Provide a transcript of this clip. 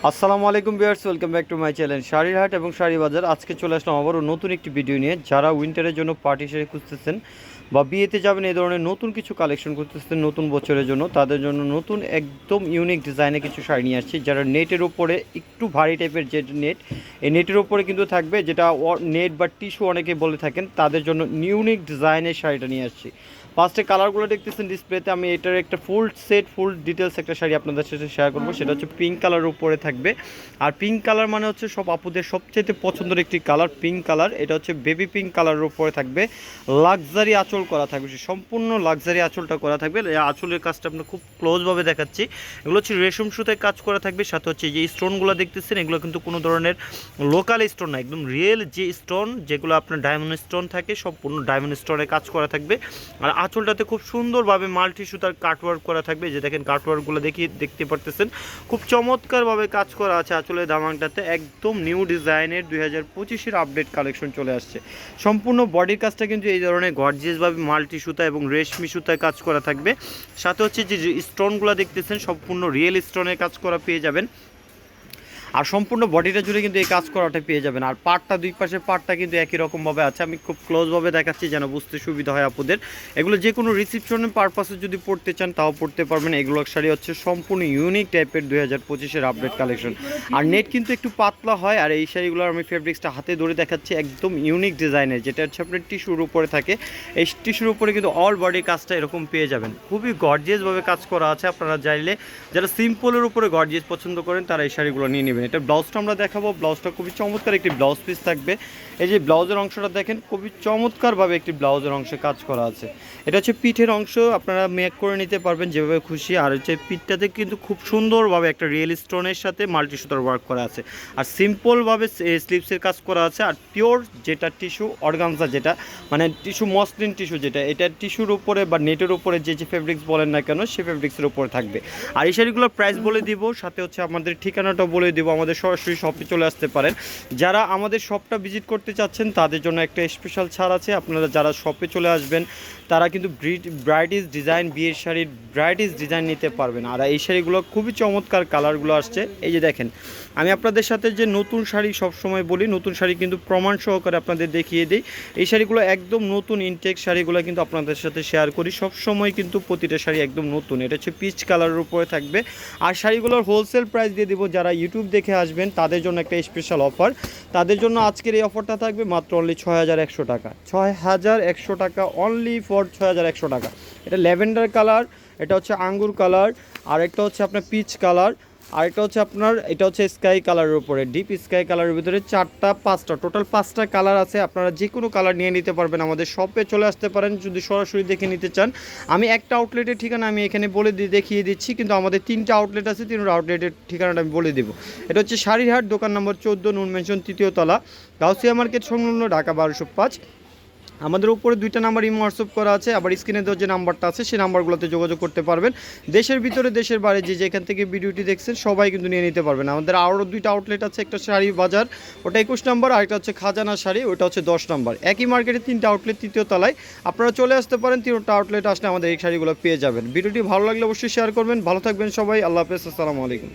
আসসালামু আলাইকুম viewers, welcome back to my channel শাড়ির হাট এবং শাড়ি বাজার। আজকে চলে আসলাম আবারও নতুন একটি ভিডিও নিয়ে। যারা উইন্টারের জন্য পার্টি শাড়ি খুঁজতেছেন বা বিয়েতে যাবেন, এই ধরনের নতুন কিছু কালেকশন করতেছেন নতুন বছরের জন্য, তাদের জন্য নতুন একদম ইউনিক ডিজাইনের কিছু শাড়ি নিয়ে আসছি। যারা নেটের ওপরে একটু ভারী টাইপের যে নেট, এই নেটের ওপরে কিন্তু থাকবে, যেটা নেট বা টিস্যু অনেকে বলে থাকেন, তাদের জন্য ইউনিক ডিজাইনের শাড়িটা নিয়ে আসছি। ফার্স্টে কালারগুলো দেখতেছেন ডিসপ্লেতে। আমি এটার একটা ফুল সেট ফুল ডিটেলস একটা শাড়ি আপনাদের সাথে শেয়ার করবো। সেটা হচ্ছে পিঙ্ক কালারের উপরে থাকবে। আর পিঙ্ক কালার মানে হচ্ছে সব আপুদের সবচেয়ে পছন্দের একটি কালার পিঙ্ক কালার। এটা হচ্ছে বেবি পিঙ্ক কালারের উপরে থাকবে, লাক্সারি আঁচল করা থাকবে, সম্পূর্ণ লাক্সারি আঁচলটা করা থাকবে। এই আঁচলের কাজটা আপনার খুব ক্লোজভাবে দেখাচ্ছি। এগুলো হচ্ছে রেশম সুতায় কাজ করা থাকবে। সাথে হচ্ছে যে স্টোনগুলো দেখতেছেন, এগুলো কিন্তু কোনো ধরনের লোকাল স্টোন না, একদম রিয়েল যে স্টোন, যেগুলো আপনার ডায়মন্ড স্টোন থাকে, সম্পূর্ণ ডায়মন্ড স্টোনে কাজ করা থাকবে। আর আঁচলটাতে খুব সুন্দরভাবে মাল্টি সুতার কাটওয়ার্ক করা থাকবে। যে দেখেন কাটওয়ার্কগুলো দেখতে পারতেছেন, খুব চমৎকারভাবে কাজ করা আছে আঁচলের দামানটাতে। একদম নিউ ডিজাইনের 2025-এর আপডেট কালেকশন চলে আসছে। সম্পূর্ণ বডির কাজটা কিন্তু এই ধরনের গর্জিয়াসভাবে মাল্টি সুতা এবং রেশমি সুতায় কাজ করা থাকবে। সাথে হচ্ছে যে স্টোনগুলো দেখতেছেন, সম্পূর্ণ রিয়েল স্টোনের কাজ করা পেয়ে যাবেন। আর সম্পূর্ণ বডিটা জুড়ে কিন্তু এই কাজ করাটা পেয়ে যাবেন। আর পাটটা, দুই পাশের পাটটা কিন্তু একই রকমভাবে আছে। আমি খুব ক্লোজভাবে দেখাচ্ছি যেন বুঝতে সুবিধা হয় আপনাদের। এগুলো যে কোনো রিসিপশনের পারপাসে যদি পড়তে চান তাও পড়তে পারবেন। এগুলো শাড়ি হচ্ছে সম্পূর্ণ ইউনিক টাইপের 2025-এর আপডেট কালেকশন। আর নেট কিন্তু একটু পাতলা হয়। আর এই শাড়িগুলোর আমি ফেব্রিক্সটা হাতে ধরে দেখাচ্ছি, একদম ইউনিক ডিজাইনের, যেটা হচ্ছে আপনার টিস্যুর উপরে থাকে। এই টিস্যুর উপরে কিন্তু অল বডির কাজটা এরকম পেয়ে যাবেন। খুবই গর্জিয়াসভাবে কাজ করা আছে। আপনারা চাইলে যারা সিম্পলের উপরে গর্জিয়াস পছন্দ করেন তারা এই শাড়িগুলো নিয়ে নেবেন। এটা ব্লাউজটা আমরা দেখাবো। ব্লাউজটা খুবই চমৎকার একটি ব্লাউজ পিস থাকবে। এই যে ব্লাউজের অংশটা দেখেন, খুবই চমৎকারভাবে একটি ব্লাউজের অংশে কাজ করা আছে। এটা হচ্ছে পিঠের অংশ, আপনারা মেক করে নিতে পারবেন যেভাবে খুশি। আর হচ্ছে পিঠটাতে কিন্তু খুব সুন্দরভাবে একটা রিয়েল স্টোনের সাথে মাল্টি সুতার ওয়ার্ক করা আছে। আর সিম্পলভাবে স্লিপসের কাজ করা আছে। আর পিওর যেটা টিস্যু অর্গানজা, যেটা মানে টিস্যু মসলিন টিস্যু, যেটা এটা টিস্যুর উপরে বা নেটের উপরে যে ফেব্রিক্স বলেন না কেন, সেই ফেব্রিক্সের উপরে থাকবে। আর এই শাড়িগুলোর প্রাইস বলে দিব, সাথে হচ্ছে আমাদের ঠিকানাটাও বলে দিব। আমাদের সরাসরি শপে চলে আসতে পারেন। যারা আমাদের শপটা ভিজিট করতে চাচ্ছেন তাদের জন্য একটা স্পেশাল ছাড় আছে। আপনারা যারা শপে চলে আসবেন তারা কিন্তু ব্রাইটিস ডিজাইন, বিয়ের শাড়ির ব্রাইটিস ডিজাইন নিতে পারবেন। আর এই শাড়িগুলো খুবই চমৎকার কালারগুলো আসছে। এই যে দেখেন, আমি আপনাদের সাথে যে নতুন শাড়ি সবসময় বলি, নতুন শাড়ি কিন্তু প্রমাণ সহকারে আপনাদের দেখিয়ে দিই। এই শাড়িগুলো একদম নতুন ইনটেক শাড়িগুলো কিন্তু আপনাদের সাথে শেয়ার করি সবসময়, কিন্তু প্রতিটা শাড়ি একদম নতুন। এটা হচ্ছে পিচ কালারের উপরে থাকবে। আর শাড়িগুলোর হোলসেল প্রাইস দিয়ে দিব। যারা ইউটিউব দেখে আসবেন তাদের জন্য একটা স্পেশাল অফার। তাদের জন্য আজকের এই অফারটা থাকবে মাত্র অনলি 6100 টাকা। 6100 টাকা অনলি ফর 6100 টাকা। এটা ল্যাভেন্ডার কালার, এটা হচ্ছে আঙ্গুর কালার, আর একটা হচ্ছে আপনার পিচ কালার, আর এটা হচ্ছে আপনার, এটা হচ্ছে স্কাই কালারের উপরে, ডিপ স্কাই কালারের ভিতরে পাঁচটা টোটাল 5টা কালার আছে। আপনারা যে কোনো কালার নিয়ে নিতে পারবেন। আমাদের শপে চলে আসতে পারেন যদি সরাসরি দেখে নিতে চান। আমি একটা আউটলেটের ঠিকানা আমি এখানে বলে দেখিয়ে দিচ্ছি, কিন্তু আমাদের 3টা আউটলেট আছে, 3টা আউটলেটের ঠিকানাটা আমি বলে দেবো। এটা হচ্ছে শাড়িরহাট, দোকান নম্বর 14, নুন মেনশন, 3য় তলা, গাউসিয়া মার্কেট সংলগ্ন, ঢাকা 1205। আমাদের উপরে 2টা নাম্বার ইমো হোয়াটসঅ্যাপ করা আছে। আবার স্ক্রিনে যে নাম্বারটা আছে সেই নাম্বারগুলোতে যোগাযোগ করতে পারবেন। দেশের ভিতরে দেশের বাইরে যে যেখান থেকে ভিডিওটি দেখছেন সবাই কিন্তু নিয়ে নিতে পারবেন। আমাদের আরও 2টা আউটলেট আছে, একটা শাড়ি বাজার, ওটা 21 নম্বর, আর একটা হচ্ছে খাজানা শাড়ি, ওটা হচ্ছে 10 নম্বর। একই মার্কেটে 3টা আউটলেট, 3য় তলায়। আপনারা চলে আসতে পারেন, 3টা আউটলেট আসলে আমাদের এই শাড়িগুলো পেয়ে যাবেন। ভিডিওটি ভালো লাগলে অবশ্যই শেয়ার করবেন। ভালো থাকবেন সবাই, আল্লাহ হাফেজ, আসসালামু আলাইকুম।